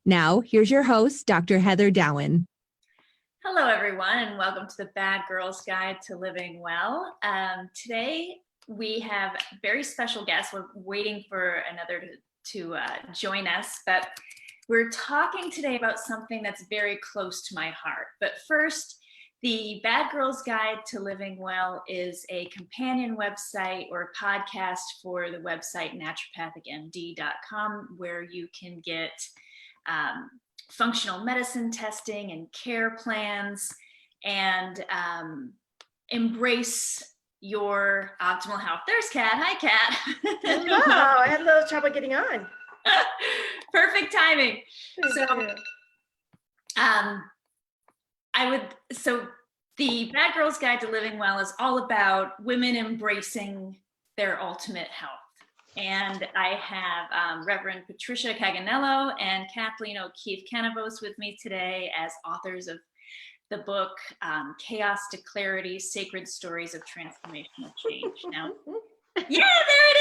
Now, here's your host, Dr. Heather Dowen. Hello, everyone, and welcome to the Bad Girls Guide to Living Well. Today, we have a very special guest. We're waiting for another to join us, but we're talking today about something that's very close to my heart. But first, the Bad Girls Guide to Living Well is a companion website or podcast for the website naturopathicmd.com, where you can get functional medicine testing and care plans and embrace your optimal health. There's Kat. Hi, Kat. Hello. I had a little trouble getting on. Perfect timing. So the Bad Girls Guide to Living Well is all about women embracing their ultimate health. And I have Reverend Patricia Cagganello and Kathleen OKeefe-Kanavos with me today as authors of the book, Chaos to Clarity, Sacred Stories of Transformational Change. Now, yeah, there it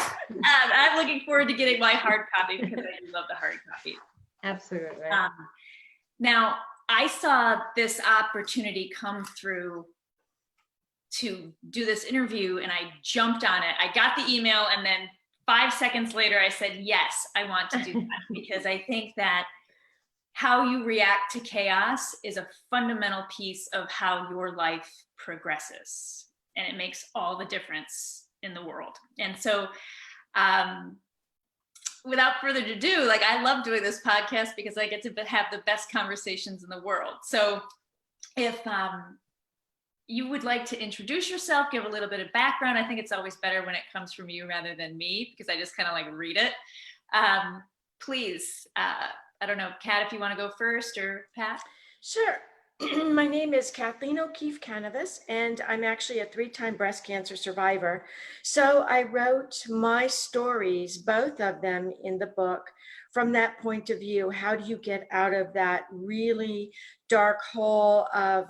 is! I'm looking forward to getting my hard copy because I do love the hard copy. Absolutely. Now, I saw this opportunity come through to do this interview and I jumped on it. I got the email and then 5 seconds later I said, yes, I want to do that because I think that how you react to chaos is a fundamental piece of how your life progresses, and it makes all the difference in the world. And so without further ado, I love doing this podcast because I get to have the best conversations in the world. So if you would like to introduce yourself, give a little bit of background. I think it's always better when it comes from you rather than me because I just kind of read it. Please, I don't know, Kat, if you want to go first, or Pat? Sure. My name is Kathleen OKeefe-Kanavos, and I'm actually a 3-time breast cancer survivor. So I wrote my stories, both of them in the book, from that point of view. How do you get out of that really dark hole of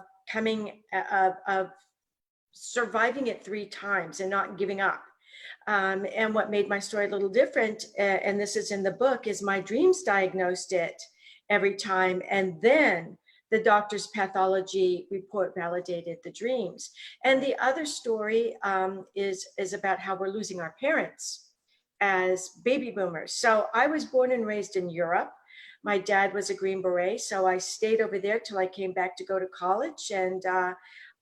surviving it 3 times and not giving up? And what made my story a little different, and this is in the book, is my dreams diagnosed it every time, and then the doctor's pathology report validated the dreams. And the other story is about how we're losing our parents as baby boomers. So I was born and raised in Europe. My dad was a Green Beret, so I stayed over there till I came back to go to college. And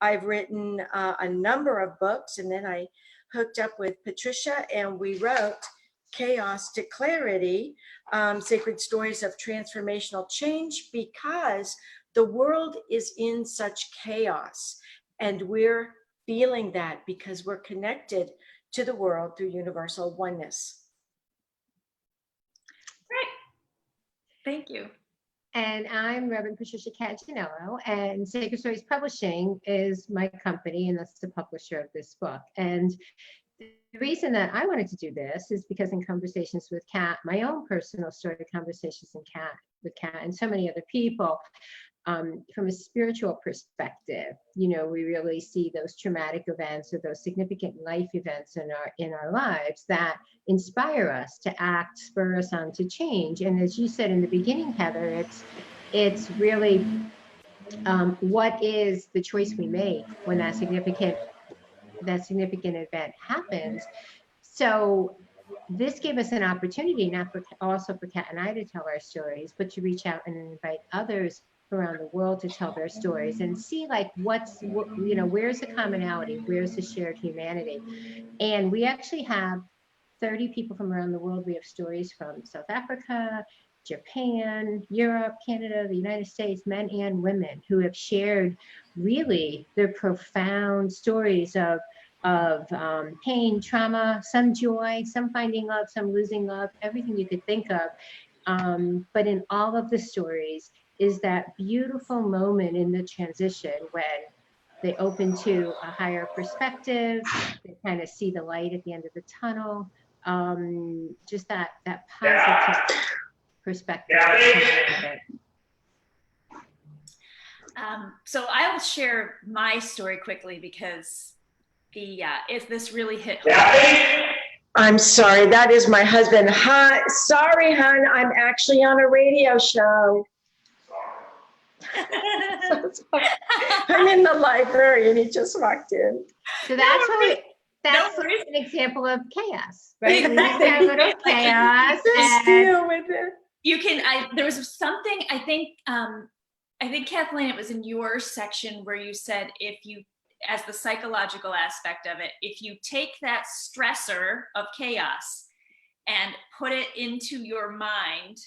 I've written a number of books, and then I hooked up with Patricia and we wrote Chaos to Clarity, Sacred Stories of Transformational Change, because the world is in such chaos and we're feeling that because we're connected to the world through universal oneness. Thank you. And I'm Reverend Patricia Cagganello, and Sacred Stories Publishing is my company, and that's the publisher of this book. And the reason that I wanted to do this is because in conversations with Kat, my own personal story conversations with Kat and so many other people, from a spiritual perspective, we really see those traumatic events or those significant life events in our lives that inspire us to act, spur us on to change. And as you said in the beginning, Heather, it's really what is the choice we make when that significant event happens. So this gave us an opportunity, not also for Kat and I to tell our stories, but to reach out and invite others around the world to tell their stories and see where's the commonality, where's the shared humanity. And we actually have 30 people from around the world. We have stories from South Africa, Japan, Europe, Canada, the United States, men and women who have shared really their profound stories of pain, trauma, some joy, some finding love, some losing love, everything you could think of. But in all of the stories is that beautiful moment in the transition when they open to a higher perspective, they kind of see the light at the end of the tunnel, just that positive perspective. So I'll share my story quickly because this really hit home. I'm sorry, that is my husband. Hi, sorry, hon, I'm actually on a radio show. I'm in the library and he just walked in. So that's worries. that's No worries. an example of chaos, right? We just have a little chaos. Just And deal with it. You can, there was something, I think Kathleen, it was in your section where you said, if you, as the psychological aspect of it, if you take that stressor of chaos and put it into your mind,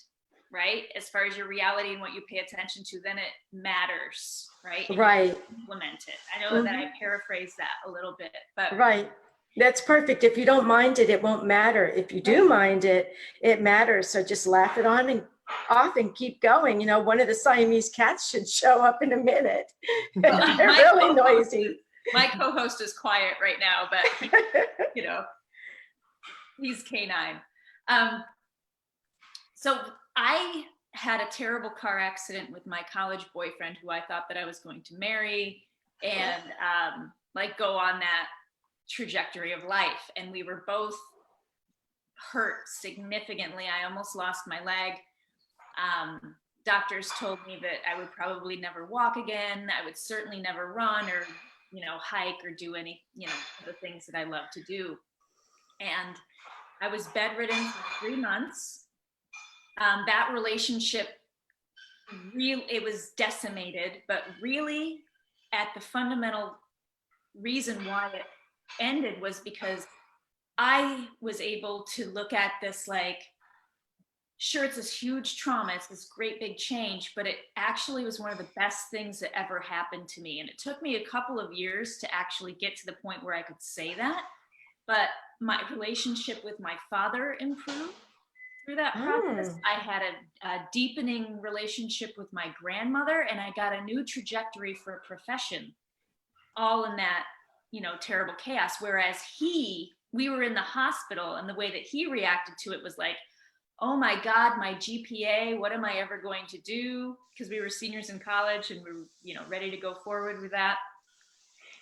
right, as far as your reality and what you pay attention to, then it matters, right? And Right. you implement it. I know that I paraphrased that a little bit, but Right. That's perfect. If you don't mind it, it won't matter. If you do mind it, it matters. So just laugh it on and off and keep going. You know, one of the Siamese cats should show up in a minute. They're really noisy. My co-host is quiet right now, but you know, he's canine. So I had a terrible car accident with my college boyfriend who I thought that I was going to marry and like go on that trajectory of life. And we were both hurt significantly. I almost lost my leg. Doctors told me that I would probably never walk again. I would certainly never run or, you know, hike or do any, you know, the things that I love to do. And I was bedridden for 3 months. That relationship, it was decimated, but really at the fundamental reason why it ended was because I was able to look at this like, sure, it's this huge trauma, it's this great big change, but it actually was one of the best things that ever happened to me. And it took me a couple of years to actually get to the point where I could say that. But my relationship with my father improved through that process. I had a deepening relationship with my grandmother, and I got a new trajectory for a profession, all in that, you know, terrible chaos. Whereas we were in the hospital, and the way that he reacted to it was like, oh my God, my GPA, what am I ever going to do? Because we were seniors in college and we were, you know, ready to go forward with that.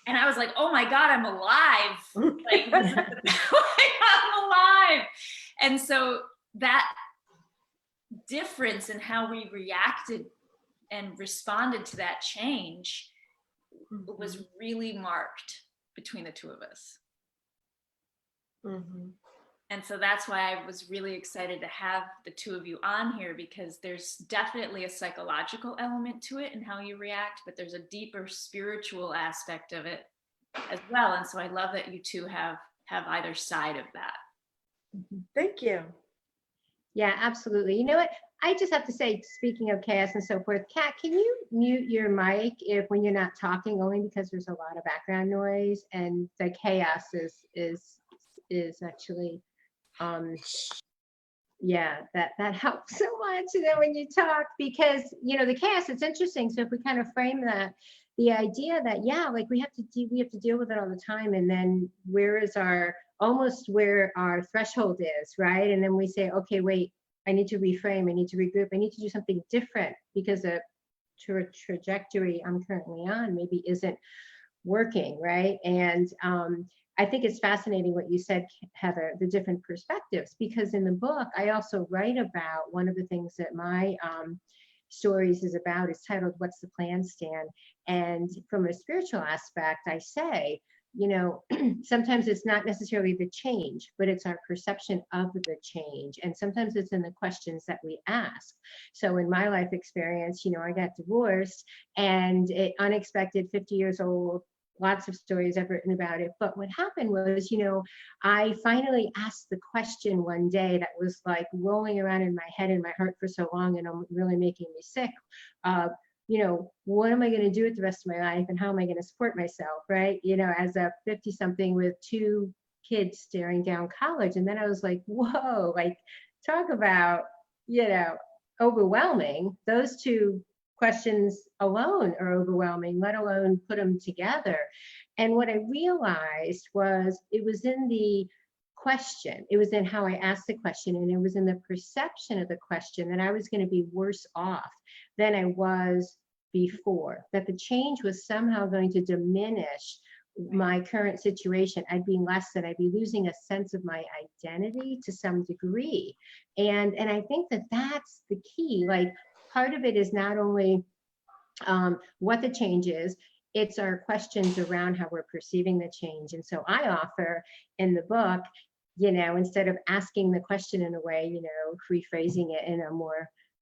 And I was like, oh my God, I'm alive. Like, I'm alive. And so that difference in how we reacted and responded to that change was really marked between the two of us. And so that's why I was really excited to have the two of you on here, because there's definitely a psychological element to it and how you react, but there's a deeper spiritual aspect of it as well. And so I love that you two have either side of that. Thank you. yeah, absolutely. You know what? I just have to say, speaking of chaos and so forth, Kat, can you mute your mic when you're not talking, only because there's a lot of background noise and the chaos is actually yeah, that helps so much. And then when you talk, because you know the chaos, it's interesting. So if we kind of frame that, the idea that yeah, like we have to deal with it all the time, and then where our threshold is, right? And then we say, okay, wait, I need to reframe, I need to regroup, I need to do something different because the trajectory I'm currently on maybe isn't working, right? And I think it's fascinating what you said, Heather, the different perspectives, because in the book, I also write about one of the things that my stories is about is titled, What's the Plan, Stan? And from a spiritual aspect, I say, you know, sometimes it's not necessarily the change, but it's our perception of the change. And sometimes it's in the questions that we ask. So in my life experience, you know, I got divorced and unexpected, 50 years old, lots of stories I've written about it. But what happened was, you know, I finally asked the question one day that was like rolling around in my head and my heart for so long, and really making me sick. You know, what am I going to do with the rest of my life, and how am I going to support myself, right? You know, as a 50-something with 2 kids staring down college. And then I was like, whoa, like talk about, you know, overwhelming. Those 2 questions alone are overwhelming, let alone put them together. And what I realized was it was in the question, it was in how I asked the question, and it was in the perception of the question that I was going to be worse off than I was before, that the change was somehow going to diminish my current situation, I'd be losing a sense of my identity to some degree. And I think that that's the key. Like, part of it is not only what the change is, it's our questions around how we're perceiving the change. And so I offer in the book, instead of asking the question in a way, rephrasing it in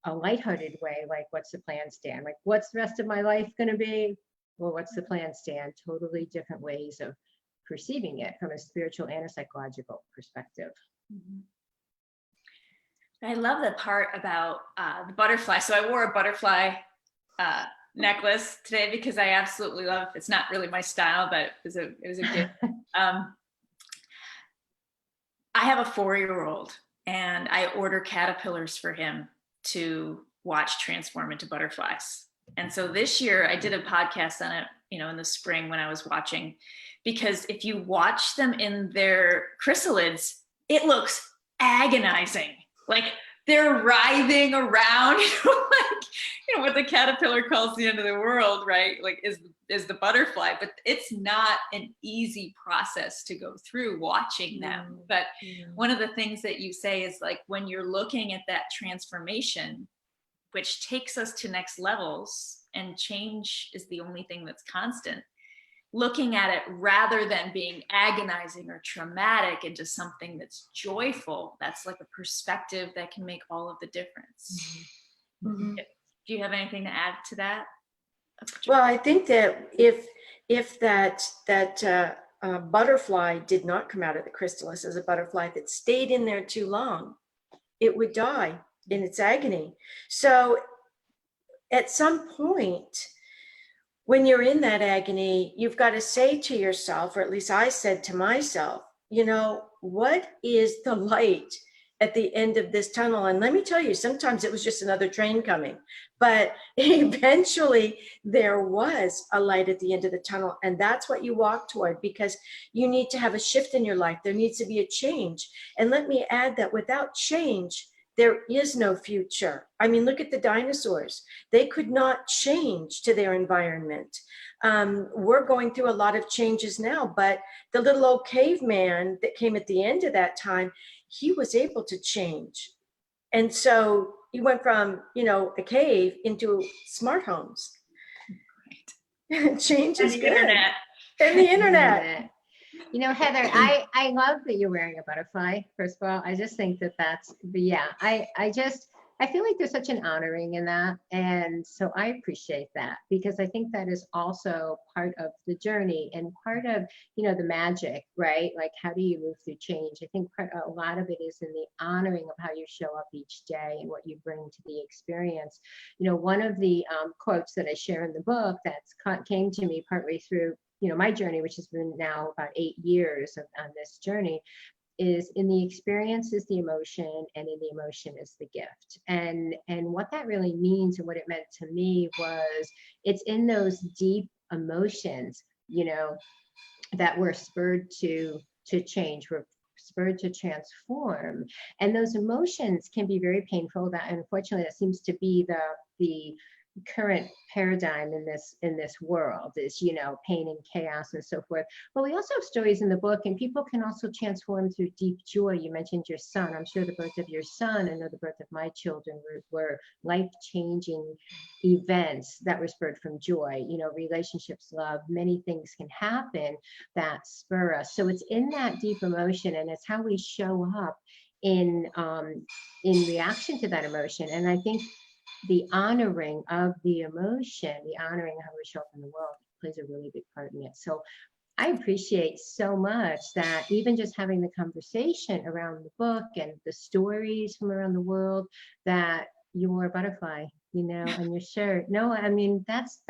a lighthearted way, like, what's the plan, Stan? Like, what's the rest of my life going to be? Well, what's the plan, Stan? Totally different ways of perceiving it from a spiritual and a psychological perspective. I love the part about the butterfly. So I wore a butterfly necklace today because I absolutely love it. It's not really my style, but it was a gift. I have a 4-year-old, and I order caterpillars for him to watch transform into butterflies. And so this year I did a podcast on it, in the spring when I was watching, because if you watch them in their chrysalids, it looks agonizing. Like, they're writhing around, what the caterpillar calls the end of the world, right? Like, is the butterfly, but it's not an easy process to go through watching them. But one of the things that you say is, like, when you're looking at that transformation, which takes us to next levels, and change is the only thing that's constant, looking at it rather than being agonizing or traumatic into something that's joyful, that's like a perspective that can make all of the difference. Do you have anything to add to that? Well, I think that if that butterfly did not come out of the chrysalis as a butterfly that stayed in there too long, it would die in its agony. So at some point, when you're in that agony, you've got to say to yourself, or at least I said to myself, what is the light at the end of this tunnel? And let me tell you, sometimes it was just another train coming, but eventually there was a light at the end of the tunnel. And that's what you walk toward, because you need to have a shift in your life. There needs to be a change. And let me add that without change, there is no future. I mean, look at the dinosaurs. They could not change to their environment. We're going through a lot of changes now, but the little old caveman that came at the end of that time, he was able to change. And so he went from, a cave into smart homes. Right. Change is good. Internet. And the internet. Heather, I love that you're wearing a butterfly. First of all, I just think that's, I feel like there's such an honoring in that. And so I appreciate that, because I think that is also part of the journey and part of, the magic, right? Like, how do you move through change? I think a lot of it is in the honoring of how you show up each day and what you bring to the experience. One of the quotes that I share in the book that came to me partly through my journey, which has been now about 8 years on this journey, is in the experience is the emotion, and in the emotion is the gift. And what that really means, and what it meant to me, was it's in those deep emotions, that we're spurred to change, we're spurred to transform. And those emotions can be very painful. That, unfortunately, that seems to be the current paradigm in this world, is pain and chaos and so forth. But we also have stories in the book, and people can also transform through deep joy. You mentioned your son. I'm sure the birth of your son, I know the birth of my children were life-changing events that were spurred from joy. Relationships, love, many things can happen that spur us. So it's in that deep emotion, and it's how we show up in reaction to that emotion. And I think the honoring of the emotion, the honoring of how we show up in the world, plays a really big part in it. So I appreciate so much that even just having the conversation around the book and the stories from around the world, that you wore a butterfly, on your shirt. No, I mean, that's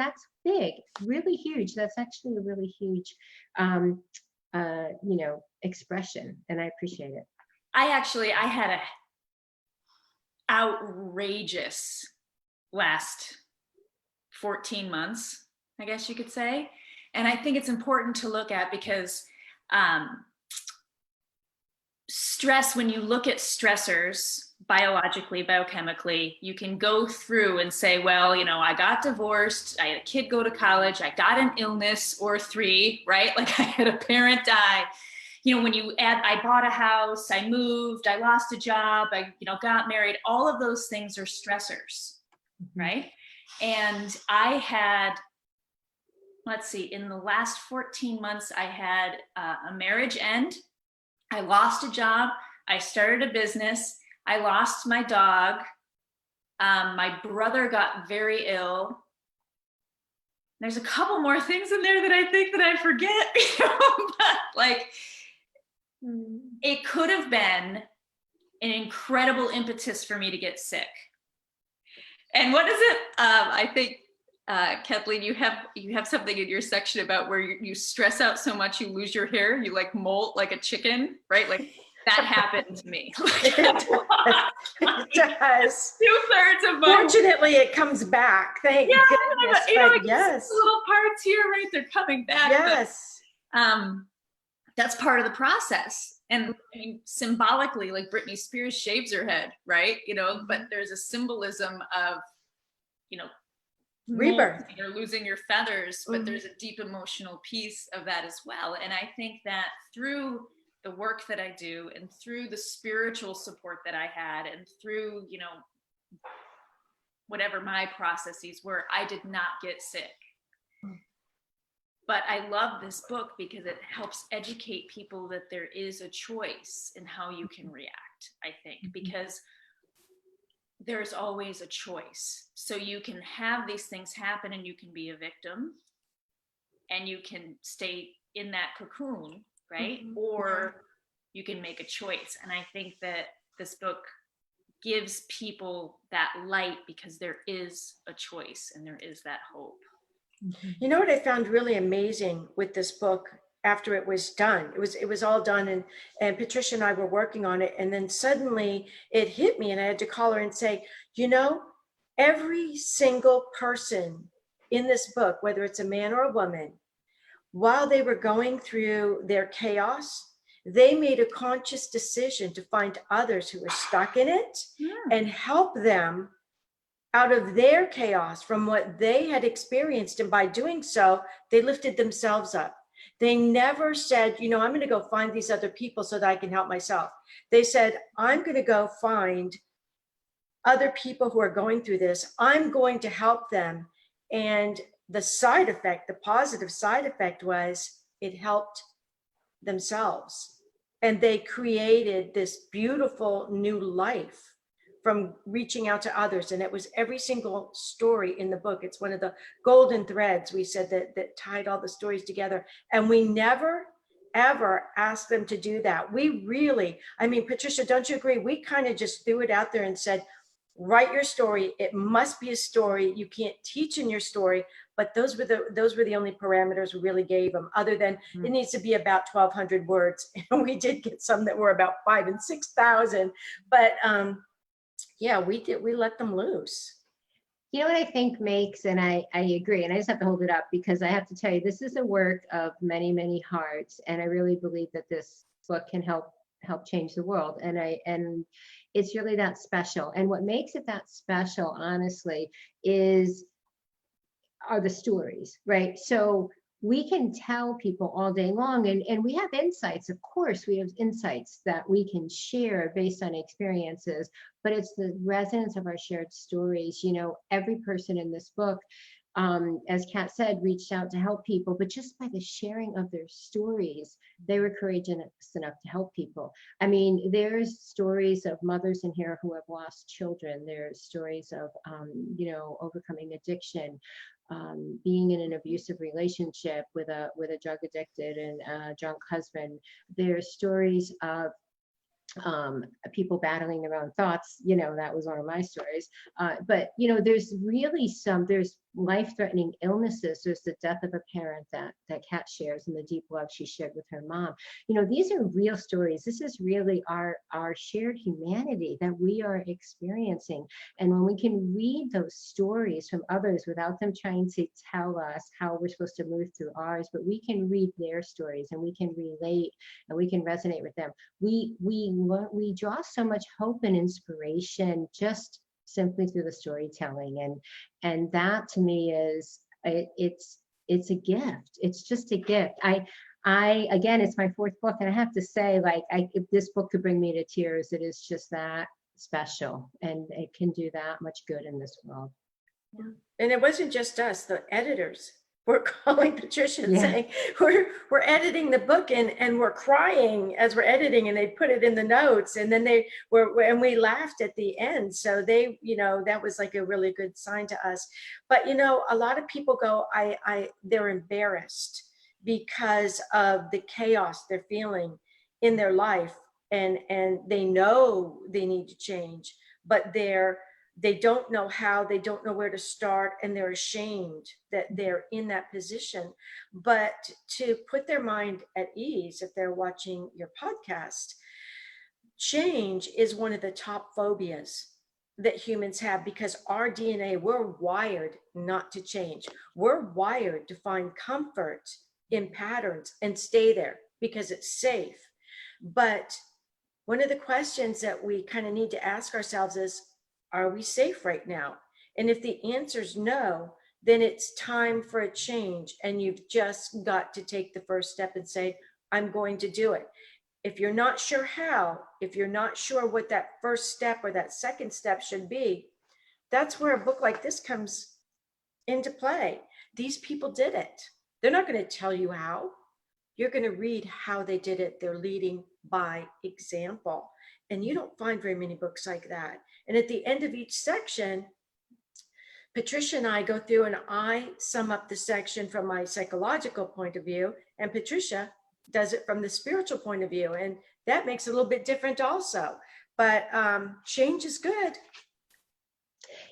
big, really huge. That's actually a really huge, expression, and I appreciate it. I had a outrageous last 14 months, I guess you could say. And I think it's important to look at, because stress, when you look at stressors, biologically, biochemically. You can go through and say, well, you know, I got divorced, I had a kid go to college, I got an illness or 3, right? Like I had a parent die. You know, when you add, I bought a house, I moved, I lost a job, I, you know, got married, all of those things are stressors, right? And I had, let's see, in the last 14 months, I had a marriage end, I lost a job, I started a business, I lost my dog, my brother got very ill. There's a couple more things in there that I think that I forget, but like, it could have been an incredible impetus for me to get sick. And what is it? I think, Kathleen, you have something in your section about where you stress out so much you lose your hair, you like molt like a chicken, right? Like that happened to me. It does. 2/3 of my Fortunately, it comes back. Thank goodness. you know, But like yes, little parts here, right? They're coming back. yes. But, that's part of the process. And I mean, symbolically, like Britney Spears shaves her head, right? You know, but there's a symbolism of, you know, Rebirth. You're losing your feathers, but there's a deep emotional piece of that as well. And I think that through the work that I do and through the spiritual support that I had and through, you know, whatever my processes were, I did not get sick. But I love this book because it helps educate people that there is a choice in how you can react, I think, because there's always a choice. So you can have these things happen and you can be a victim and you can stay in that cocoon, right? Or you can make a choice. And I think that this book gives people that light because there is a choice and there is that hope. You know what I found really amazing with this book after it was done? It was all done, and Patricia and I were working on it, and then suddenly it hit me, and I had to call her and say, you know, every single person in this book, whether it's a man or a woman, while they were going through their chaos, they made a conscious decision to find others who were stuck in it and help them out of their chaos from what they had experienced. And by doing so, they lifted themselves up. They never said, you know, I'm going to go find these other people so that I can help myself. They said, I'm going to go find other people who are going through this. I'm going to help them. And the side effect, the positive side effect was it helped themselves. And they created this beautiful new life from reaching out to others. And it was every single story in the book. It's one of the golden threads, we said, that tied all the stories together. And we never, ever asked them to do that. We really, I mean, Patricia, don't you agree? We kind of just threw it out there and said, write your story. It must be a story. You can't teach in your story, but those were the only parameters we really gave them, other than it needs to be about 1,200 words. And we did get some that were about 5,000 and 6,000, but yeah, we let them loose. You know what I think makes, and I agree, and I just have to hold it up because I have to tell you, this is a work of many, many hearts. And I really believe that this book can help change the world. And it's really that special. And what makes it that special, honestly, are the stories, right? So we can tell people all day long, and we have insights. Of course, we have insights that we can share based on experiences, but it's the resonance of our shared stories. You know, every person in this book, as Kat said, reached out to help people, but just by the sharing of their stories, they were courageous enough to help people. I mean, there's stories of mothers in here who have lost children. There's stories of, you know, overcoming addiction, being in an abusive relationship with a drug addicted and drunk husband. There's stories of people battling their own thoughts. You know, that was one of my stories. But, you know, there's life-threatening illnesses. There's the death of a parent that Kat shares, and the deep love she shared with her mom. These are real stories. This is really our shared humanity that we are experiencing. And when we can read those stories from others without them trying to tell us how we're supposed to move through ours, but we can read their stories and we can relate and we can resonate with them, we draw so much hope and inspiration just simply through the storytelling. And that to me is, it's a gift. It's just a gift. I again, it's my fourth book, and I have to say, like, if this book could bring me to tears, it is just that special, and it can do that much good in this world. And it wasn't just us, the editors were calling Patricia and Yeah. saying, we're editing the book and we're crying as we're editing, and they put it in the notes, and then and we laughed at the end. So they, that was like a really good sign to us. But, a lot of people go, they're embarrassed because of the chaos they're feeling in their life, and they know they need to change, but they don't know how, they don't know where to start, and they're ashamed that they're in that position. But to put their mind at ease, if they're watching your podcast, change is one of the top phobias that humans have, because our DNA, we're wired not to change. We're wired to find comfort in patterns and stay there because it's safe. But one of the questions that we kind of need to ask ourselves is, are we safe right now? And if the answer is no, then it's time for a change. And you've just got to take the first step and say, I'm going to do it. If you're not sure how, if you're not sure what that first step or that second step should be, that's where a book like this comes into play. These people did it. They're not going to tell you how. You're going to read how they did it. They're leading by example. And you don't find very many books like that. And at the end of each section, Patricia and I go through and I sum up the section from my psychological point of view, and Patricia does it from the spiritual point of view. And that makes it a little bit different also. But change is good.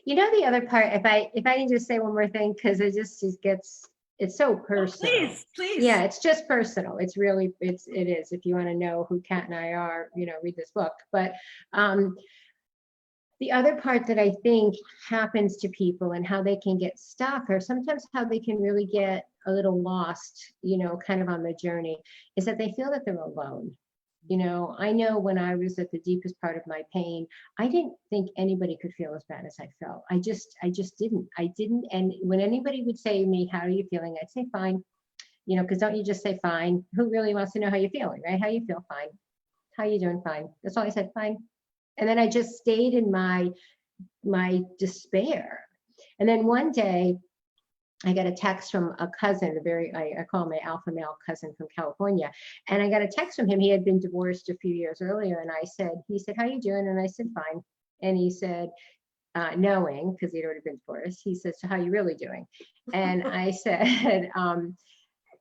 The other part, if I need to say one more thing, because it gets, it's so personal. Please. Yeah, it's just personal. It's really, it is. If you want to know who Kat and I are, read this book. But the other part that I think happens to people and how they can get stuck, or sometimes how they can really get a little lost, kind of on the journey, is that they feel that they're alone. I know when I was at the deepest part of my pain, I didn't think anybody could feel as bad as I felt. I just didn't. And when anybody would say to me, how are you feeling? I'd say, fine. Because don't you just say fine? Who really wants to know how you're feeling, right? How you feel? Fine. How you doing? Fine. That's all I said, fine. And then I just stayed in my despair. And then one day I got a text from a cousin, I call him my alpha male cousin from California. And I got a text from him. He had been divorced a few years earlier. And he said, how you doing? And I said, fine. And he said, knowing, because he'd already been divorced, he said, so how you really doing? And I said,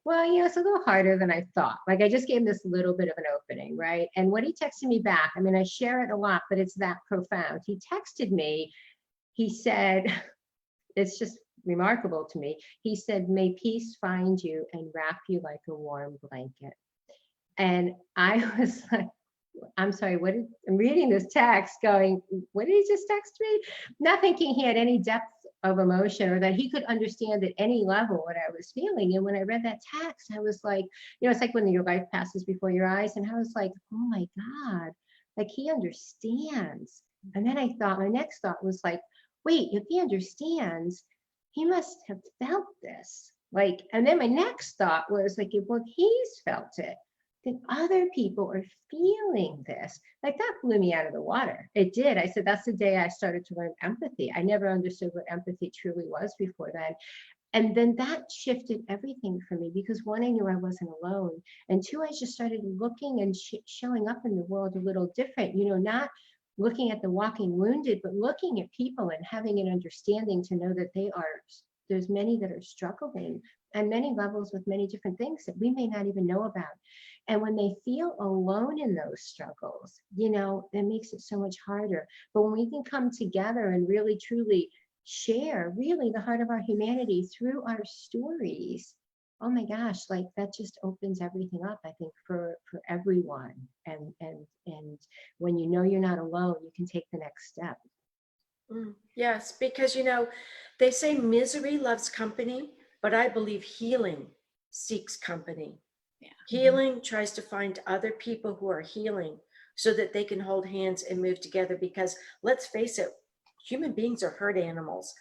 well, it's a little harder than I thought. Like, I just gave him this little bit of an opening, right? And what he texted me back, I mean, I share it a lot, but it's that profound. He texted me, he said, it's just remarkable to me. He said, may peace find you and wrap you like a warm blanket. And I was like, I'm sorry, I'm reading this text going, what did he just text me? Not thinking he had any depth of emotion or that he could understand at any level what I was feeling. And when I read that text, I was like, it's like when your life passes before your eyes. And I was like, oh my God, like he understands. And then I thought, my next thought was like, wait, if he understands, he must have felt this. Like, and then my next thought was like, well, he's felt it, then other people are feeling this. Like, that blew me out of the water. It did. I said, that's the day I started to learn empathy. I never understood what empathy truly was before then. And then that shifted everything for me, because one, I knew I wasn't alone. And two, I just started looking and showing up in the world a little different, not looking at the walking wounded, but looking at people and having an understanding to know that there's many that are struggling on many levels with many different things that we may not even know about. And when they feel alone in those struggles, that makes it so much harder. But when we can come together and really truly share really the heart of our humanity through our stories, oh my gosh, like that just opens everything up, I think, for everyone. And when you know you're not alone, you can take the next step. Yes, because they say misery loves company, but I believe healing seeks company. Yeah. Healing tries to find other people who are healing so that they can hold hands and move together, because let's face it, human beings are herd animals.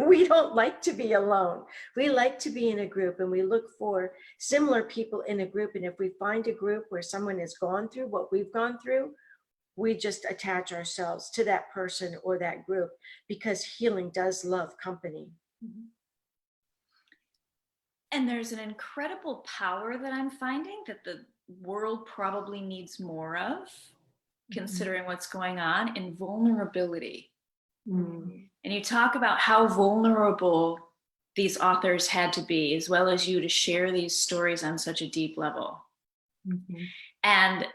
We don't like to be alone. We like to be in a group, and we look for similar people in a group. And if we find a group where someone has gone through what we've gone through, we just attach ourselves to that person or that group, because healing does love company. And there's an incredible power that I'm finding that the world probably needs more of, considering what's going on, in vulnerability. And you talk about how vulnerable these authors had to be, as well as you, to share these stories on such a deep level. And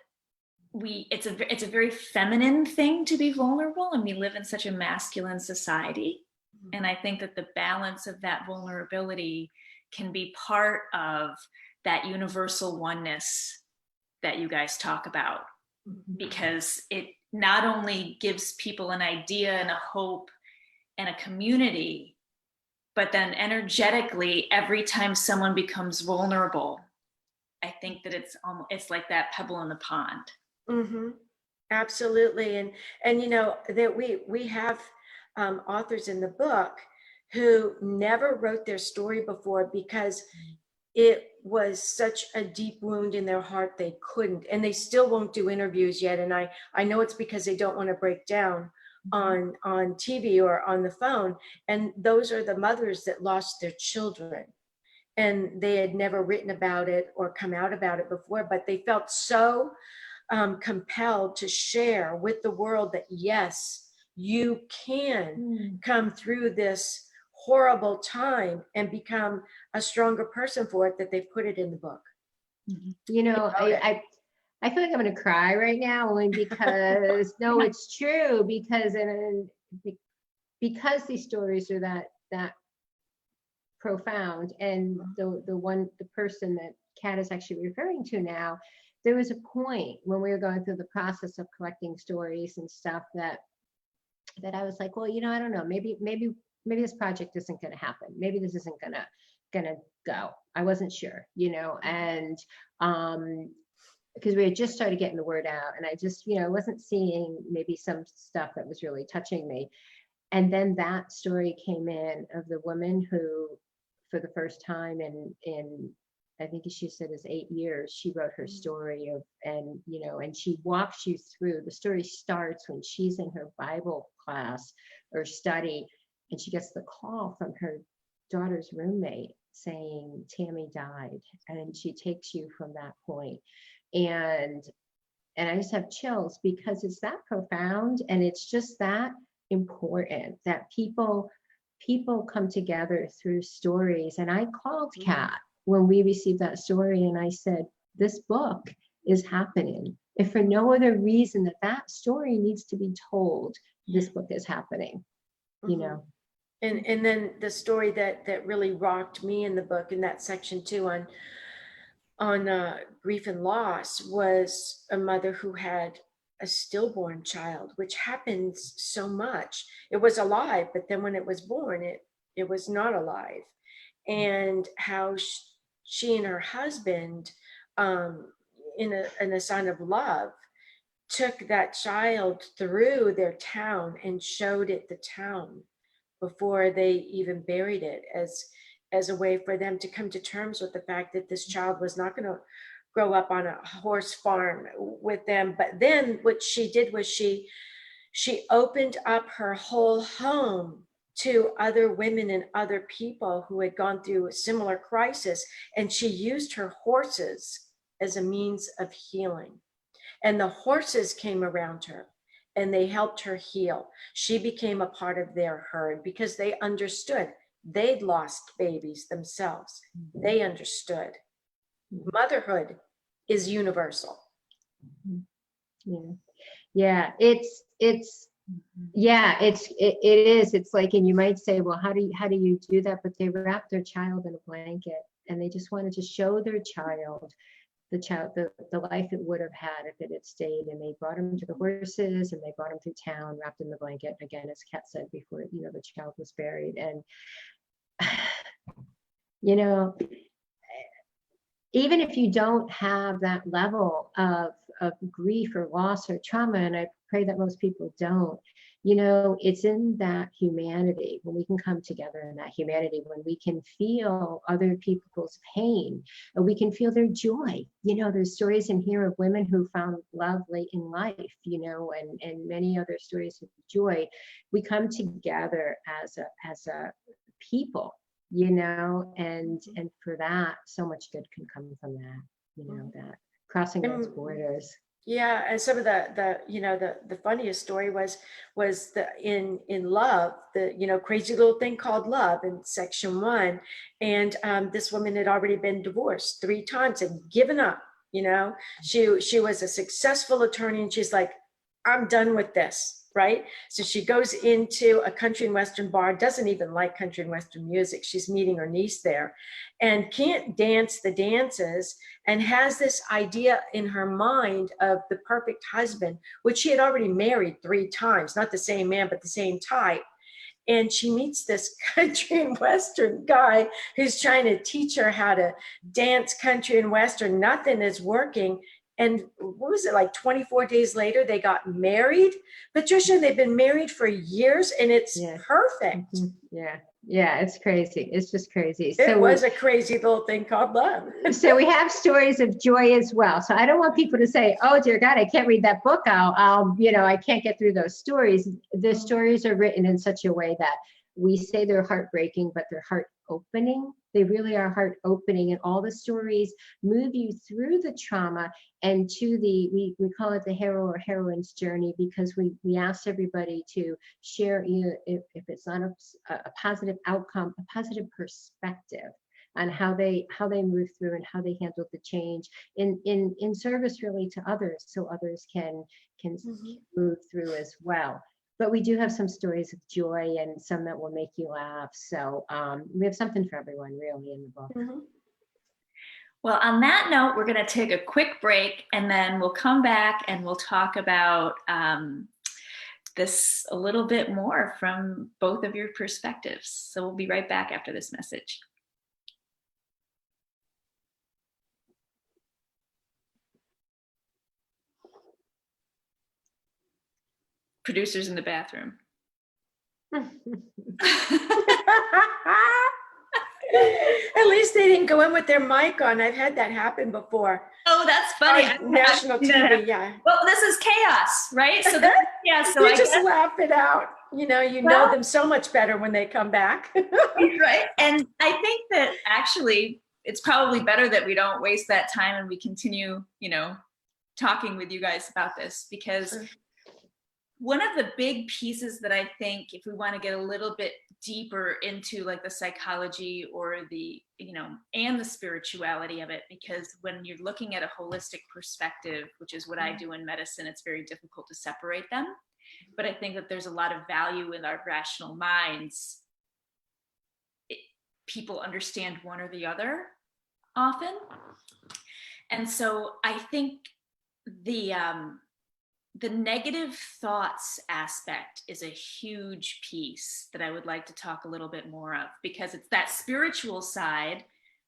it's a very feminine thing to be vulnerable, and we live in such a masculine society. And I think that the balance of that vulnerability can be part of that universal oneness that you guys talk about, because it not only gives people an idea and a hope and a community, but then energetically, every time someone becomes vulnerable, I think that it's like that pebble in the pond. Absolutely. And that we have authors in the book who never wrote their story before because it was such a deep wound in their heart they couldn't, and they still won't do interviews yet. And I know it's because they don't want to break down on TV or on the phone. And those are the mothers that lost their children, and they had never written about it or come out about it before, but they felt so compelled to share with the world that yes, you can come through this horrible time and become a stronger person for it, that they put it in the book. I feel like I'm going to cry right now, only because no, it's true, because these stories are that profound. And the person that Kat is actually referring to now, there was a point when we were going through the process of collecting stories and stuff that I was like, well, I don't know, maybe this project isn't going to happen. Maybe this isn't gonna go. I wasn't sure, and because we had just started getting the word out, and I just, wasn't seeing maybe some stuff that was really touching me. And then that story came in of the woman who, for the first time in I think she said is 8 years, she wrote her story and she walks you through. The story starts when she's in her Bible class or study, and she gets the call from her daughter's roommate saying Tammy died, and she takes you from that point. And I just have chills, because it's that profound, and it's just that important that people come together through stories. And I called Kat when we received that story, and I said, this book is happening. If for no other reason that story needs to be told, this book is happening, And then the story that really rocked me in the book, in that section too, on grief and loss, was a mother who had a stillborn child, which happens so much. It was alive, but then when it was born, it was not alive. And how she and her husband, in a sign of love, took that child through their town and showed it the town before they even buried it, as a way for them to come to terms with the fact that this child was not going to grow up on a horse farm with them. But then what she did was she opened up her whole home to other women and other people who had gone through a similar crisis, and she used her horses as a means of healing. And the horses came around her, and they helped her heal. She became a part of their herd because they understood. They'd lost babies themselves. They understood. Motherhood is universal. Yeah, it's Yeah, it is. It's like, and you might say, well, how do you do that? But they wrap their child in a blanket, and they just wanted to show their child the life it would have had if it had stayed. And they brought him to the horses, and they brought him through town, wrapped in the blanket. Again, as Kat said before, the child was buried. And you know, even if you don't have that level of grief or loss or trauma, and I pray that most people don't, it's in that humanity, when we can come together in that humanity, when we can feel other people's pain, and we can feel their joy. There's stories in here of women who found love late in life, and many other stories of joy. We come together as a people, and for that, so much good can come from that, that crossing those borders. Yeah, and some of the funniest story was the in Love, the crazy little thing called Love in section 1, and this woman had already been divorced 3 times and given up. She was a successful attorney, and she's like, I'm done with this. Right? So she goes into a country and western bar, doesn't even like country and western music. She's meeting her niece there and can't dance the dances, and has this idea in her mind of the perfect husband, which she had already married 3 times, not the same man, but the same type. And she meets this country and western guy who's trying to teach her how to dance country and western. Nothing is working. And what was it, like 24 days later, they got married? Patricia, they've been married for years, and it's perfect. Yeah, it's crazy. It's just crazy. It was a crazy little thing called love. So we have stories of joy as well. So I don't want people to say, oh, dear God, I can't read that book. I can't get through those stories. The stories are written in such a way that we say they're heartbreaking, but they're heart opening. They really are heart opening, and all the stories move you through the trauma and to we call it the hero or heroine's journey, because we ask everybody to share, if it's not a positive outcome, a positive perspective on how they move through and how they handled the change in service really to others, so others can move through as well. But we do have some stories of joy and some that will make you laugh. So we have something for everyone really in the book. Mm-hmm. Well, on that note, we're going to take a quick break, and then we'll come back and we'll talk about this a little bit more from both of your perspectives. So we'll be right back after this message. Producers in the bathroom. At least they didn't go in with their mic on. I've had that happen before. Oh, that's funny. National TV, yeah. Well, this is chaos, right? So So you just laugh it out. Know them so much better when they come back. Right. And I think that actually it's probably better that we don't waste that time and we continue, talking with you guys about this, because one of the big pieces that I think, if we want to get a little bit deeper into like the psychology or the, and the spirituality of it, because when you're looking at a holistic perspective, which is what I do in medicine, it's very difficult to separate them. But I think that there's a lot of value in our rational minds. People understand one or the other often. And so I think the negative thoughts aspect is a huge piece that I would like to talk a little bit more of, because it's that spiritual side,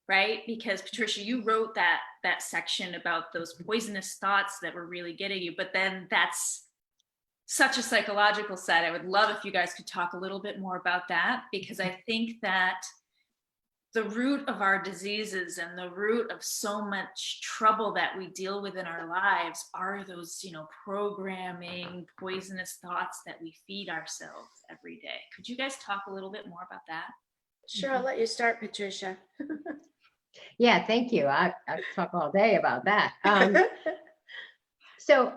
right? Because Patricia, you wrote that section about those poisonous thoughts that were really getting you, but then that's such a psychological side. I would love if you guys could talk a little bit more about that, because I think that the root of our diseases and the root of so much trouble that we deal with in our lives are those, programming, poisonous thoughts that we feed ourselves every day. Could you guys talk a little bit more about that? Sure, I'll let you start, Patricia. Yeah, thank you. I talk all day about that. So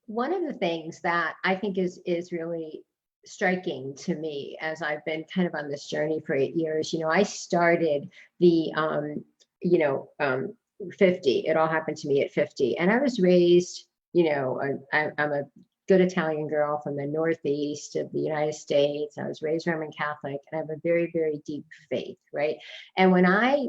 one of the things that I think is really striking to me as I've been kind of on this journey for 8 years, I started the, 50, it all happened to me at 50. And I was raised, I'm a good Italian girl from the Northeast of the United States. I was raised Roman Catholic, and I have a very, very deep faith, right? And when I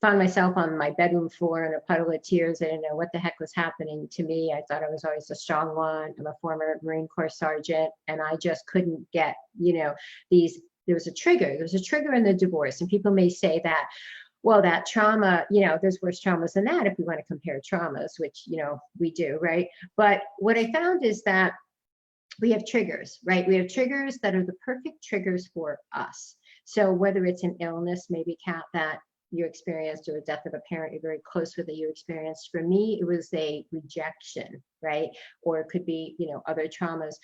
found myself on my bedroom floor in a puddle of tears, I didn't know what the heck was happening to me. I thought I was always a strong one. I'm a former Marine Corps sergeant, and I just couldn't get, there was a trigger. There was a trigger in the divorce. And people may say that, well, that trauma, there's worse traumas than that if we want to compare traumas, which, we do, right? But what I found is that we have triggers, right? We have triggers that are the perfect triggers for us. So whether it's an illness, maybe, Kat, that you experienced, or a death of a parent you're very close with that you experienced. For me, it was a rejection, right? Or it could be, other traumas.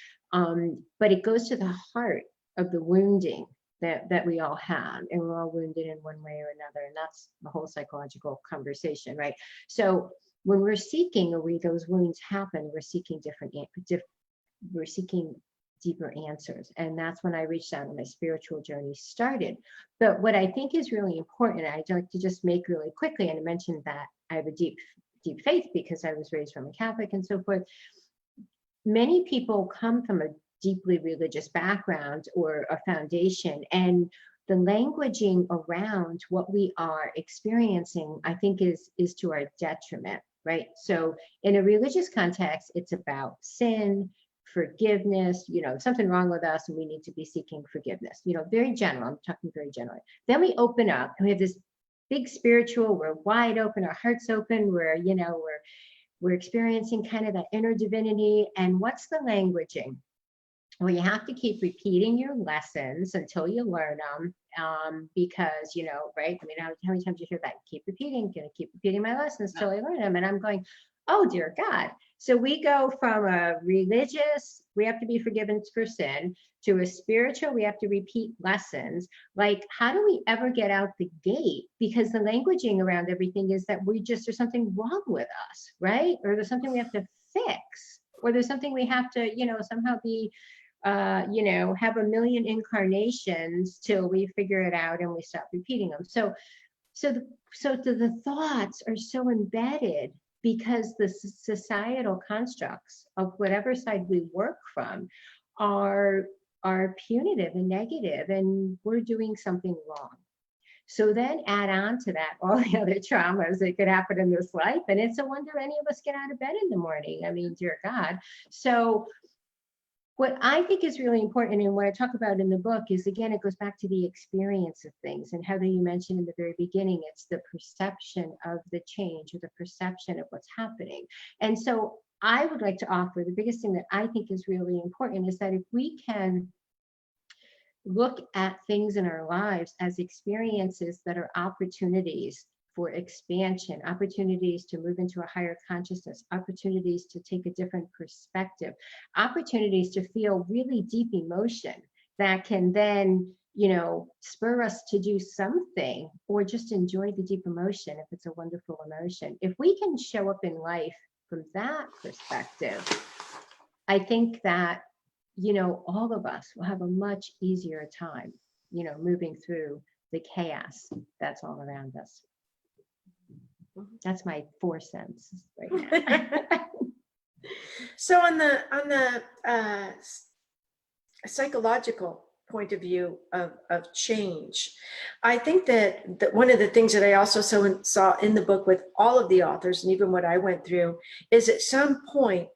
But it goes to the heart of the wounding that we all have, and we're all wounded in one way or another, and that's the whole psychological conversation, right? So when we're seeking, or those wounds happen, we're seeking we're seeking deeper answers, and that's when I reached out and my spiritual journey started. But what I think is really important, and I'd like to just make really quickly, and I mentioned that I have a deep faith because I was raised Roman Catholic and so forth. Many people come from a deeply religious background or a foundation, and the languaging around what we are experiencing, I think, is to our detriment, right? So in a religious context, it's about sin, forgiveness, something wrong with us and we need to be seeking forgiveness, very general. I'm talking very generally. Then we open up and we have this big spiritual, we're wide open, our hearts open, we're experiencing kind of that inner divinity. And what's the languaging? Well, you have to keep repeating your lessons until you learn them, because, right? I mean, how many times you hear that? Keep repeating, gonna keep repeating my lessons till I learn them. And I'm going, oh, dear God. So we go from a religious, we have to be forgiven for sin, to a spiritual, we have to repeat lessons. Like, how do we ever get out the gate? Because the languaging around everything is that there's something wrong with us, right? Or there's something we have to fix, or there's something we have to, somehow be, have a million incarnations till we figure it out and we stop repeating them. So the thoughts are so embedded because the societal constructs of whatever side we work from are punitive and negative, and we're doing something wrong. So then add on to that all the other traumas that could happen in this life, and it's a wonder any of us get out of bed in the morning. I mean, dear God. So what I think is really important, and what I talk about in the book, is, again, it goes back to the experience of things. And Heather, you mentioned in the very beginning, it's the perception of the change, or the perception of what's happening. And so I would like to offer, the biggest thing that I think is really important is that if we can look at things in our lives as experiences that are opportunities for expansion, opportunities to move into a higher consciousness, opportunities to take a different perspective, opportunities to feel really deep emotion that can then, spur us to do something, or just enjoy the deep emotion if it's a wonderful emotion. If we can show up in life from that perspective, I think that, all of us will have a much easier time, moving through the chaos that's all around us. That's my 4 cents right now. So on the psychological point of view of change, I think that one of the things that I also saw in the book with all of the authors, and even what I went through, is at some point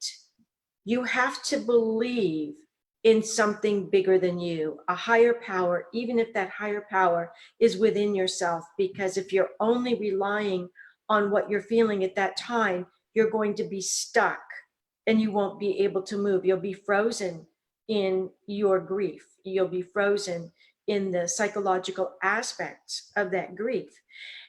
you have to believe in something bigger than you, a higher power, even if that higher power is within yourself. Because if you're only relying on what you're feeling at that time, you're going to be stuck and you won't be able to move. You'll be frozen in your grief. You'll be frozen in the psychological aspects of that grief.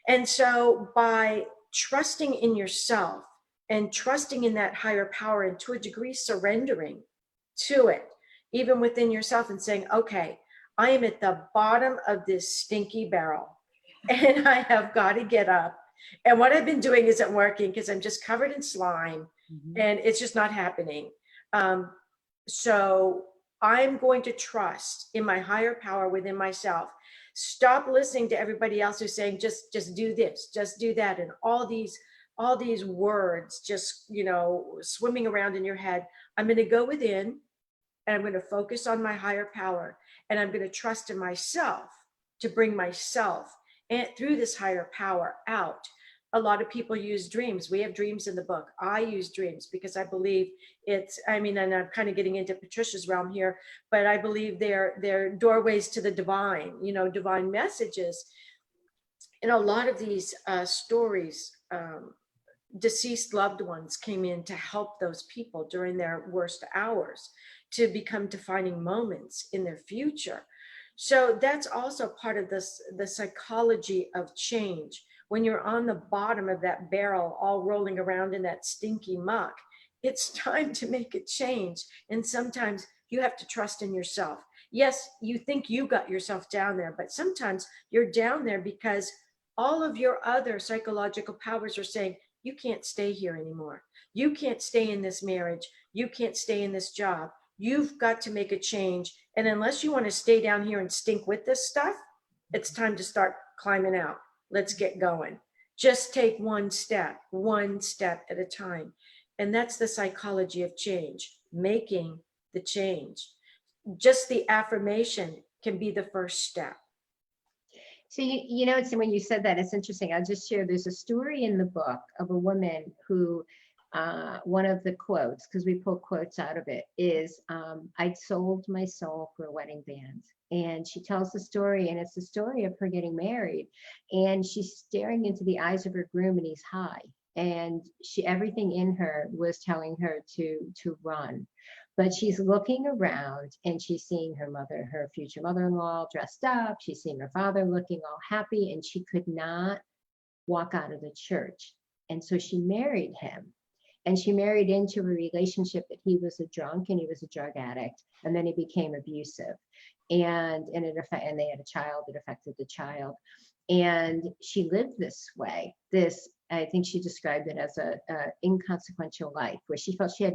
And so by trusting in yourself and trusting in that higher power, and to a degree surrendering to it, even within yourself, and saying, okay, I am at the bottom of this stinky barrel and I have got to get up. And what I've been doing isn't working because I'm just covered in slime, and it's just not happening. So I'm going to trust in my higher power within myself. Stop listening to everybody else who's saying, just do this, just do that. And all these words just, swimming around in your head. I'm going to go within and I'm going to focus on my higher power. And I'm going to trust in myself to bring myself and through this higher power out. A lot of people use dreams. We have dreams in the book. I use dreams because I believe it's, I mean, and I'm kind of getting into Patricia's realm here, but I believe they're doorways to the divine, you know, divine messages. And a lot of these stories, deceased loved ones came in to help those people during their worst hours to become defining moments in their future. So that's also part of this, the psychology of change. When you're on the bottom of that barrel, all rolling around in that stinky muck, it's time to make a change. And sometimes you have to trust in yourself. Yes, you think you got yourself down there, but sometimes you're down there because all of your other psychological powers are saying, you can't stay here anymore. You can't stay in this marriage. You can't stay in this job. You've got to make a change. And unless you want to stay down here and stink with this stuff, it's time to start climbing out. Let's get going. Just take one step at a time. And that's the psychology of change, making the change. Just the affirmation can be the first step. So, you know, it's when you said that, it's interesting. I'll just share, there's a story in the book of a woman who, one of the quotes, because we pull quotes out of it, is, I sold my soul for a wedding band. And she tells the story, and it's the story of her getting married. And she's staring into the eyes of her groom, and he's high. And everything in her was telling her to run. But she's looking around and she's seeing her mother, her future mother-in-law dressed up. She's seeing her father looking all happy, and she could not walk out of the church. And so she married him. And she married into a relationship that he was a drunk and he was a drug addict. And then he became abusive. And they had a child that affected the child. And she lived this way, I think she described it as a inconsequential life, where she felt she had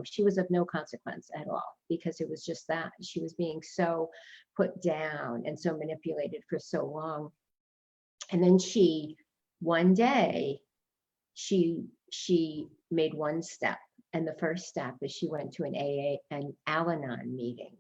she was of no consequence at all, because it was just that she was being so put down and so manipulated for so long. And then one day, she made one step. And the first step is she went to an Al-Anon meeting.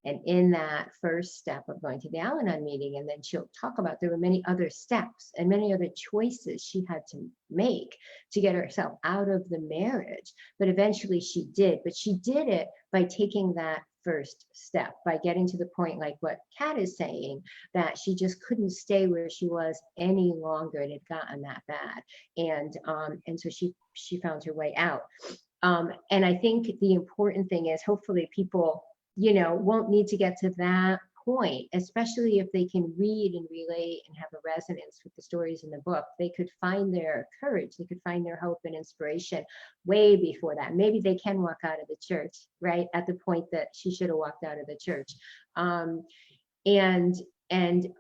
And in that first step of going to the Al-Anon meeting, and then she'll talk about, there were many other steps and many other choices she had to make to get herself out of the marriage. But eventually she did. But she did it by taking that first step, by getting to the point, like what Kat is saying, that she just couldn't stay where she was any longer. It had gotten that bad. And so she found her way out. And I think the important thing is, hopefully people, won't need to get to that point, especially if they can read and relate and have a resonance with the stories in the book. They could find their courage, they could find their hope and inspiration way before that. Maybe they can walk out of the church, right, at the point that she should have walked out of the church.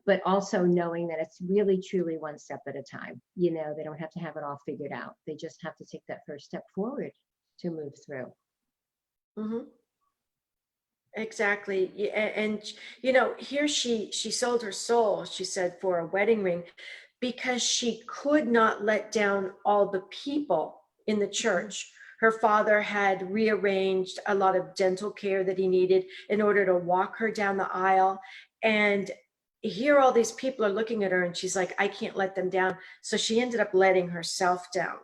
But also knowing that it's really truly one step at a time. They don't have to have it all figured out. They just have to take that first step forward to move through. Mm-hmm. Exactly. And here she sold her soul, she said, for a wedding ring, because she could not let down all the people in the church. Her father had rearranged a lot of dental care that he needed in order to walk her down the aisle. And here all these people are looking at her, and she's like, I can't let them down. So she ended up letting herself down.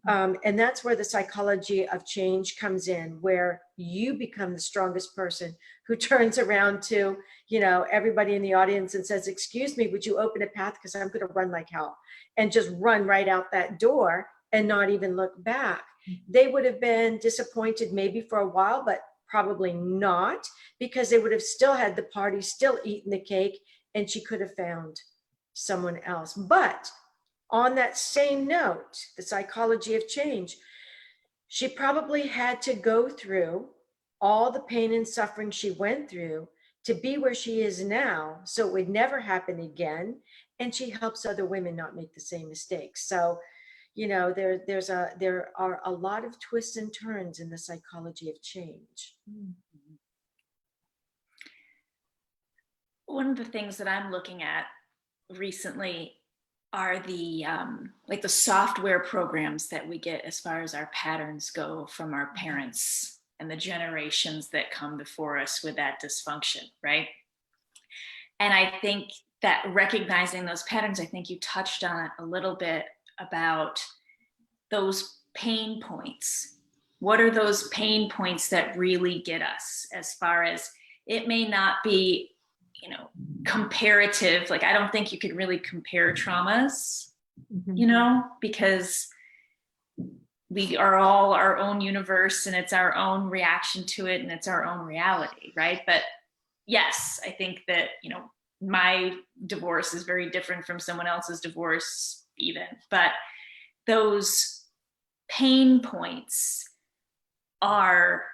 And that's where the psychology of change comes in, where you become the strongest person who turns around to, everybody in the audience and says, excuse me, would you open a path? Because I'm going to run like hell, and just run right out that door and not even look back. They would have been disappointed maybe for a while, but probably not, because they would have still had the party, still eaten the cake, and she could have found someone else. But on that same note, the psychology of change, she probably had to go through all the pain and suffering she went through to be where she is now, so it would never happen again. And she helps other women not make the same mistakes. So, there are a lot of twists and turns in the psychology of change. One of the things that I'm looking at recently are the like the software programs that we get as far as our patterns go from our parents and the generations that come before us with that dysfunction, right? And I think that recognizing those patterns, I think you touched on it a little bit about those pain points. What are those pain points that really get us, as far as it may not be, comparative. Like, I don't think you could really compare traumas, because we are all our own universe and it's our own reaction to it and it's our own reality, right? But yes, I think that, my divorce is very different from someone else's divorce even, but those pain points are,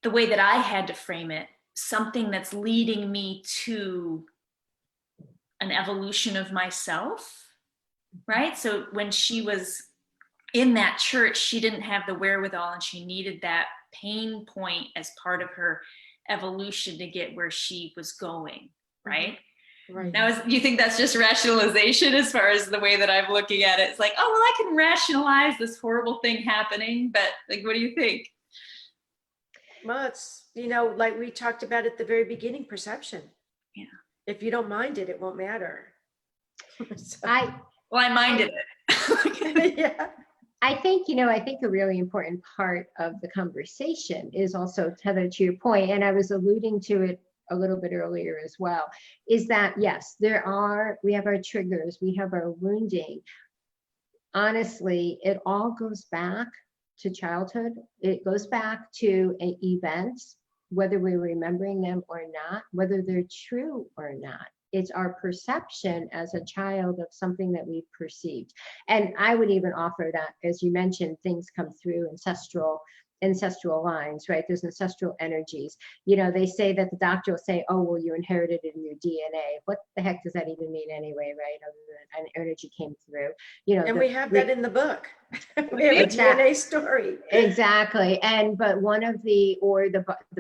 the way that I had to frame it, something that's leading me to an evolution of myself, right? So when she was in that church, she didn't have the wherewithal and she needed that pain point as part of her evolution to get where she was going, right? Right. Now, you think that's just rationalization as far as the way that I'm looking at it? It's like, oh, well, I can rationalize this horrible thing happening, but like, what do you think? Well, it's, like we talked about at the very beginning, perception. Yeah. If you don't mind it, it won't matter. So, I minded it. yeah. I think a really important part of the conversation is also, Heather, to your point, and I was alluding to it a little bit earlier as well, is that yes, we have our triggers, we have our wounding. Honestly, it all goes back to childhood. It goes back to events, whether we're remembering them or not, whether they're true or not. It's our perception as a child of something that we've perceived. And I would even offer that, as you mentioned, things come through ancestral lines, right? There's ancestral energies. They say that the doctor will say, oh, well, you inherited it in your DNA. What the heck does that even mean anyway, right? Other than an energy came through. And we have that in the book. We have a DNA story. Exactly. But one of the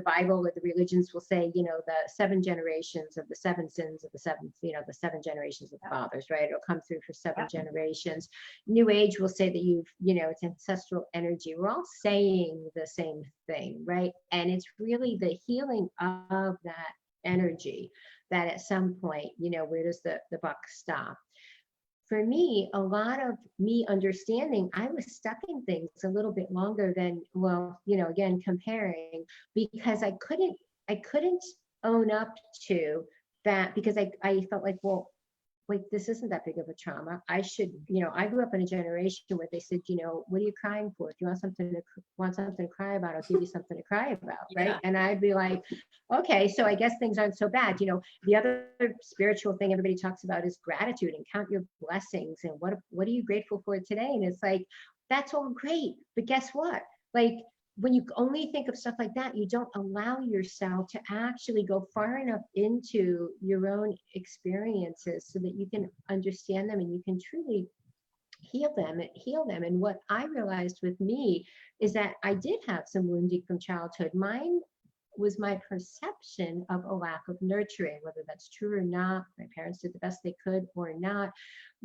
Bible or the religions will say, the 7 generations of the 7 sins of the 7, the 7 generations of the fathers, right? It'll come through for 7 generations. New Age will say that it's ancestral energy. We're all saying the same thing, right? And it's really the healing of that energy that at some point, where does the buck stop? For me, a lot of me understanding, I was stuck in things a little bit longer than, again, comparing, because I couldn't own up to that, because I felt like, well, wait, this isn't that big of a trauma. I should, I grew up in a generation where they said, what are you crying for? If you want something to cry about, I'll give you something to cry about, right? Yeah. And I'd be like, okay, so I guess things aren't so bad. The other spiritual thing everybody talks about is gratitude, and count your blessings and what are you grateful for today? And it's like, that's all great, but guess what? Like, when you only think of stuff like that, you don't allow yourself to actually go far enough into your own experiences so that you can understand them and you can truly heal them. And what I realized with me is that I did have some wounding from childhood. Mine was my perception of a lack of nurturing, whether that's true or not. My parents did the best they could or not.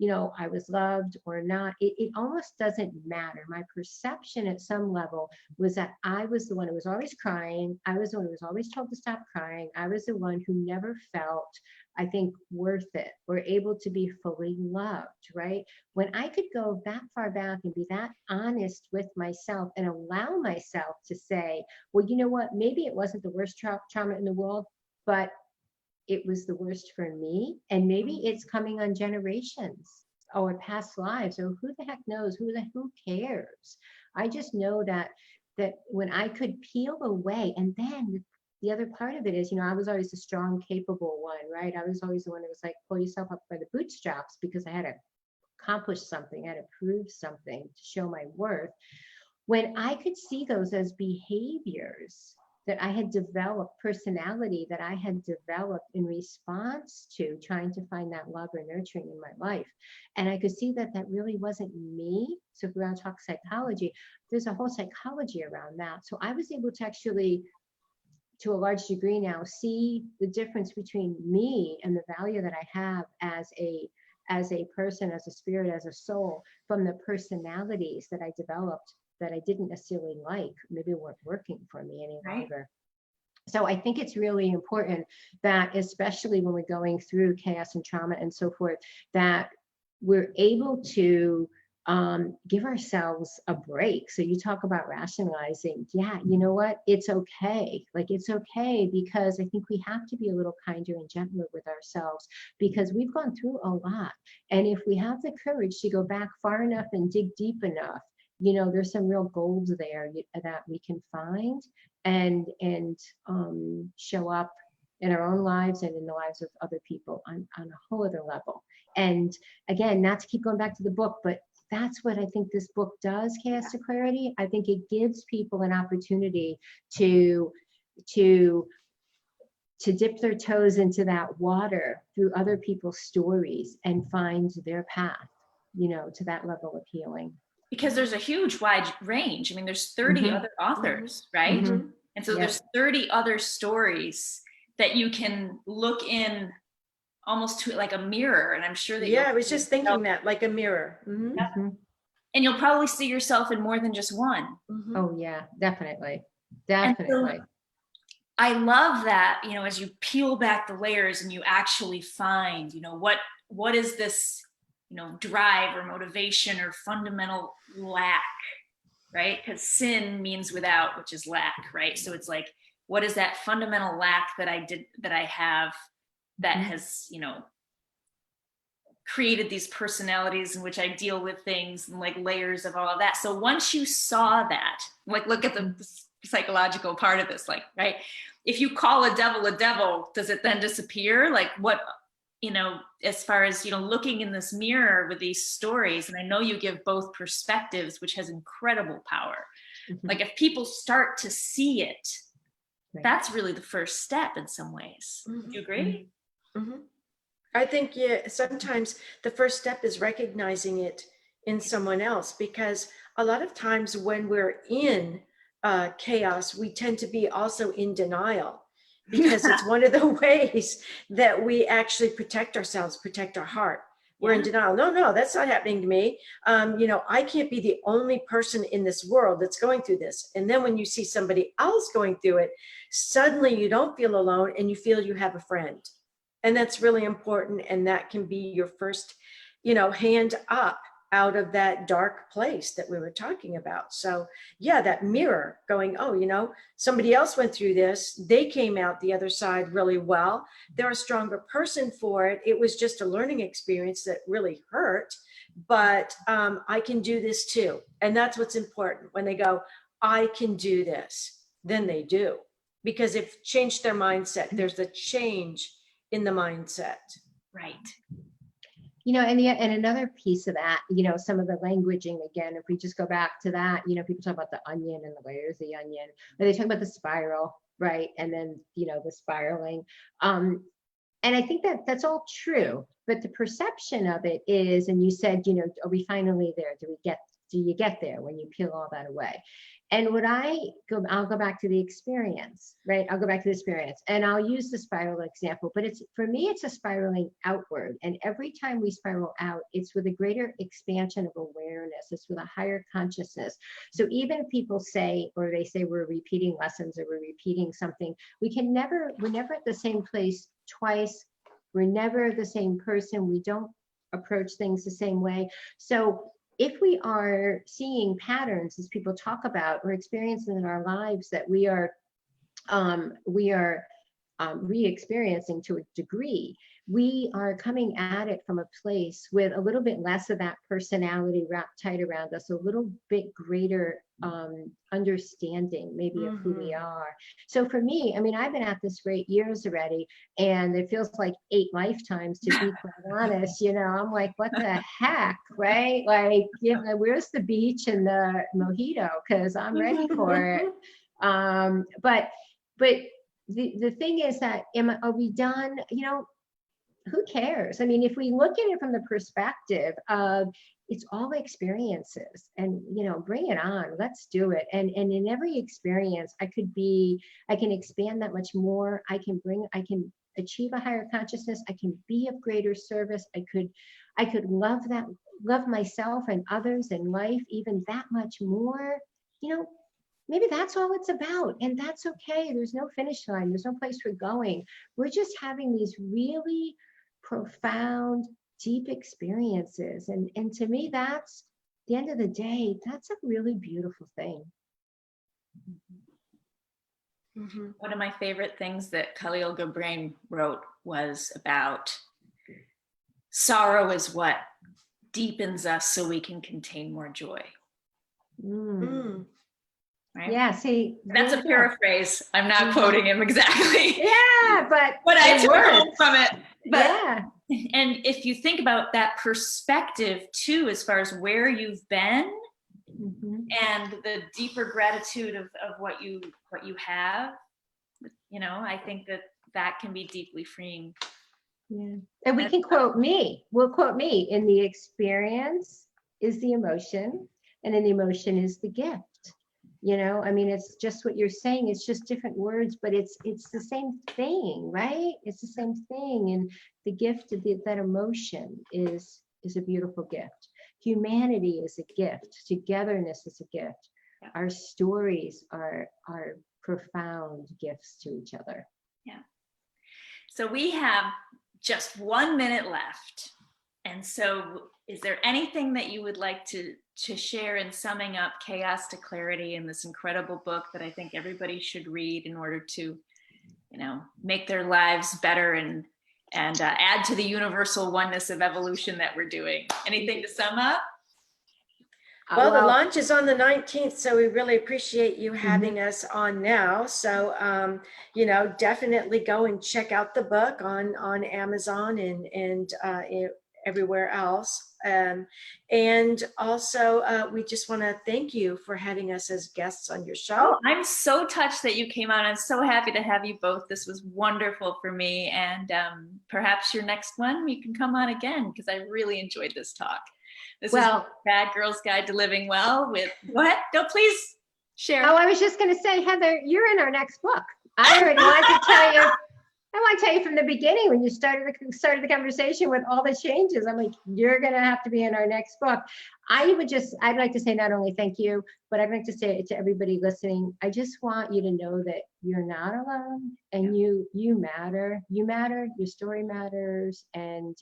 I was loved or not. It almost doesn't matter. My perception at some level was that I was the one who was always crying. I was the one who was always told to stop crying. I was the one who never felt, I think, worth it or able to be fully loved, right? When I could go that far back and be that honest with myself and allow myself to say, well, you know what, maybe it wasn't the worst trauma in the world, but it was the worst for me. And maybe it's coming on generations or past lives, or who the heck knows, who cares? I just know that when I could peel away, and then the other part of it is, I was always the strong, capable one, right? I was always the one that was like, pull yourself up by the bootstraps, because I had to accomplish something, I had to prove something to show my worth. When I could see those as behaviors that I had developed, personality that I had developed in response to trying to find that love or nurturing in my life. And I could see that really wasn't me. So if we're going to talk psychology, there's a whole psychology around that. So I was able to actually, to a large degree now, see the difference between me and the value that I have as a as a person, as a spirit, as a soul, from the personalities that I developed that I didn't necessarily like, maybe weren't working for me any longer. So I think it's really important that, especially when we're going through chaos and trauma and so forth, that we're able to give ourselves a break. So you talk about rationalizing. Yeah, you know what? It's okay. Like, it's okay, because I think we have to be a little kinder and gentler with ourselves, because we've gone through a lot. And if we have the courage to go back far enough and dig deep enough, you know, there's some real gold there that we can find and show up in our own lives and in the lives of other people on a whole other level. And again, not to keep going back to the book, but that's what I think this book does, Chaos to Clarity. I think it gives people an opportunity to dip their toes into that water through other people's stories and find their path, you know, to that level of healing. Because there's a huge wide range. I mean, there's 30 other authors, right? And so there's 30 other stories that you can look in almost to like a mirror. And I'm sure that I was just thinking that, like a mirror. And you'll probably see yourself in more than just one. Oh yeah, definitely. So I love that, you know, as you peel back the layers and you actually find, you know, what is this, you know, drive or motivation or fundamental lack, right? Because sin means without, which is lack, right? So it's like, what is that fundamental lack that I have that has, you know, created these personalities in which I deal with things and like layers of all of that. So once you saw that, like, look at the psychological part of this, like, right? If you call a devil, does it then disappear? Like, what, you know, as far as, you know, looking in this mirror with these stories, and I know you give both perspectives, which has incredible power. Like, if people start to see it, that's really the first step in some ways. Do you agree? I think, sometimes the first step is recognizing it in someone else, because a lot of times when we're in chaos, we tend to be also in denial, because it's one of the ways that we actually protect ourselves, protect our heart. We're in denial. No, that's not happening to me. You know, I can't be the only person in this world that's going through this. And then when you see somebody else going through it, suddenly you don't feel alone and you feel you have a friend. And that's really important. And that can be your first, you know, hand up out of that dark place that we were talking about. So yeah, that mirror going, oh, you know, somebody else went through this. They came out the other side really well. They're a stronger person for it. It was just a learning experience that really hurt, but I can do this too. And that's what's important. When they go, I can do this, then they do, because they've changed their mindset. There's a change in the mindset. Right. You know, and another piece of that, you know, some of the languaging, again, if we just go back to that, you know, people talk about the onion and the layers of the onion, or they talk about the spiral, right? And then, you know, the spiraling. And I think that that's all true, but the perception of it is, and you said, you know, are we finally there? Do you get there when you peel all that away? And I'll go back to the experience, right? I'll go back to the experience and I'll use the spiral example, but for me, it's a spiraling outward. And every time we spiral out, it's with a greater expansion of awareness. It's with a higher consciousness. So even if people say, or they say we're repeating lessons or we're repeating something, we're never at the same place twice. We're never the same person. We don't approach things the same way. So if we are seeing patterns, as people talk about, or experiences in our lives that we are re-experiencing to a degree, we are coming at it from a place with a little bit less of that personality wrapped tight around us, a little bit greater understanding maybe of who we are. So for me, I mean, I've been at this for 8 years already, and it feels like 8 lifetimes, to be quite honest. You know, I'm like, what the heck, right? Like, you know, where's the beach and the mojito? Because I'm ready for it. But the thing is that, are we done? You know, who cares? I mean, if we look at it from the perspective of it's all experiences, and, you know, bring it on, let's do it. And in every experience, I can expand that much more. I can achieve a higher consciousness. I can be of greater service. I could love myself and others and life even that much more. Maybe that's all it's about, and that's okay. There's no finish line. There's no place we're going. We're just having these really profound, deep experiences. And to me, that's the end of the day, that's a really beautiful thing. Mhm. One of my favorite things that Khalil Gibran wrote was about sorrow is what deepens us so we can contain more joy. Mm. Right? Yeah, see, That's a paraphrase. I'm not quoting him exactly. Yeah, but I it took home works. from it. But, Yeah. and if you think about that perspective too, as far as where you've been Mhm. and the deeper gratitude of what you have, I think that can be deeply freeing. Yeah. And we can quote me. We'll quote me. In the experience is the emotion, and in the emotion is the gift. It's just what you're saying. It's just different words, but it's the same thing, right? It's the same thing. And the gift of that emotion is a beautiful gift. Humanity is a gift. Togetherness is a gift. Yeah. Our stories are profound gifts to each other. Yeah. So we have just 1 minute left. And so is there anything that you would like to share in summing up Chaos to Clarity in this incredible book that I think everybody should read in order to, make their lives better and add to the universal oneness of evolution that we're doing? Anything to sum up? Well, the launch is on the 19th, so we really appreciate you having us on now. So, definitely go and check out the book on Amazon and everywhere else. And also, we just want to thank you for having us as guests on your show. Oh, I'm so touched that you came on. I'm so happy to have you both. This was wonderful for me. And perhaps your next one, you can come on again, because I really enjoyed this talk. This is Bad Girl's Guide to Living Well with, go ahead, no, please share. Oh, I was just going to say, Heather, you're in our next book. I already wanted to tell you. I want to tell you from the beginning, when you started the conversation with all the changes, I'm like, you're going to have to be in our next book. I'd like to say not only thank you, but I'd like to say to everybody listening, I just want you to know that you're not alone, and you matter. You matter. Your story matters, and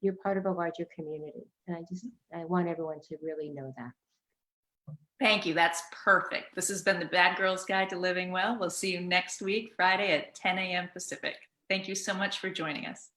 you're part of a larger community. And I want everyone to really know that. Thank you. That's perfect. This has been the Bad Girl's Guide to Living Well. We'll see you next week, Friday at 10 a.m. Pacific. Thank you so much for joining us.